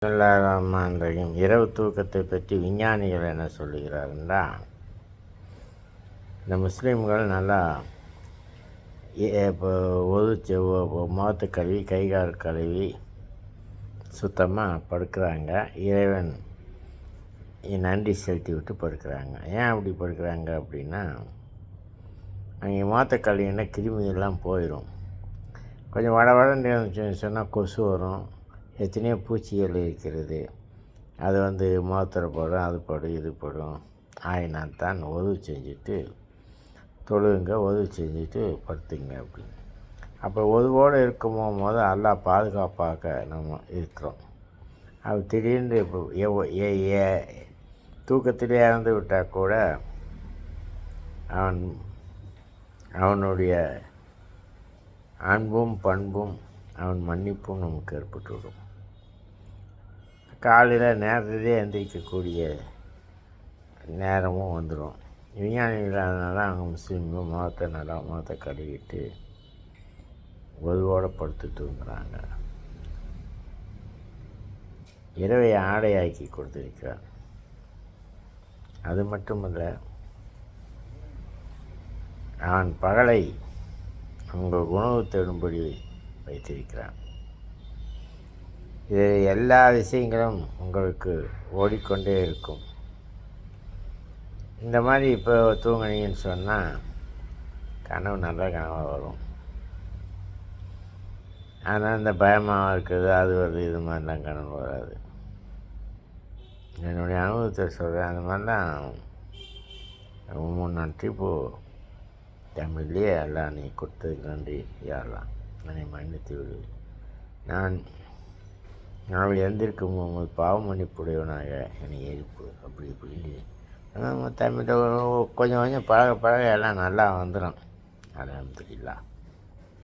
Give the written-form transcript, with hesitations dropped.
பிஸ்மில்லாஹிர்ரஹ்மானிர்ரஹீம். இரவு தூக்கத்தை பற்றி விஞ்ஞானிகள் என்ன சொல்லுகிறாருன்னா, இந்த முஸ்லீம்கள் நல்லா இப்போ முகத்தை கழுவி கை கால் கழுவி சுத்தமாக படுக்கிறாங்க. இறைவன் நன்றி செலுத்தி விட்டு படுக்கிறாங்க. ஏன் அப்படி படுக்கிறாங்க அப்படின்னா, அங்கே முகத்தை கழுவினா கிருமியெல்லாம் போயிடும். கொஞ்சம் வடன்னு இருந்துச்சுன்னு சொன்னால் கொசு வரும், எத்தனையோ பூச்சிகள் இருக்கிறது. அது முகத்தில் படும், அது படும், இது படும். ஆயினாத்தான் உதவு செஞ்சுட்டு தொழுகுங்க, உதவு செஞ்சுட்டு படுத்துங்க அப்படின்னு. அப்போ உதவோடு இருக்கும் போது அல்லாஹ் பாதுகாப்பாக நம்ம இருக்கிறோம். அது திடீர்னு இப்போ தூக்கத்திலே இறந்து விட்டால் கூட அவனுடைய அன்பும் பண்பும் அவன் மன்னிப்பும் நமக்கு ஏற்பட்டுவிடும். காலையில் நேரத்திலே எந்திரிக்கக்கூடிய நேரமும் வந்துடும். விஞ்ஞானிகள் அதனால அவங்க முஸ்லீம்கள் முகத்தை கழுவிட்டு ஒதுவோடு படுத்து தூங்குறாங்க. இரவை ஆடையாக்கி கொடுத்திருக்கிறார். அது மட்டுமல்ல, அவன் பகலை உங்கள் உணவு தேடும்படி வைத்திருக்கிறான். இது எல்லா விஷயங்களும் உங்களுக்கு ஓடிக்கொண்டே இருக்கும். இந்த மாதிரி இப்போ தூங்குனீங்கன்னு சொன்னால் கனவு நல்ல கனவாக வரும். ஆனால் இந்த பயமாக இருக்குது, அது வருது, இது மாதிரிலாம் கனவு வராது. என்னுடைய அனுபவத்தை சொல்கிறேன். அந்த மாதிரிலாம் 3-4 ட்ரிப்பு தமிழ்லேயே எல்லாம் நீ கொடுத்ததுக்கு நன்றி யாரெல்லாம் என்னை மன்னித்து விடு. நான் எழுந்திருக்கும் போது பாவ மன்னிப்புடையவனாக என்னை எழுப்பு அப்படி இப்படின்னு தமிழில் கொஞ்சம் கொஞ்சம் பழக எல்லாம் நல்லா வந்துடும். அல்ஹம்துலில்லாஹ்.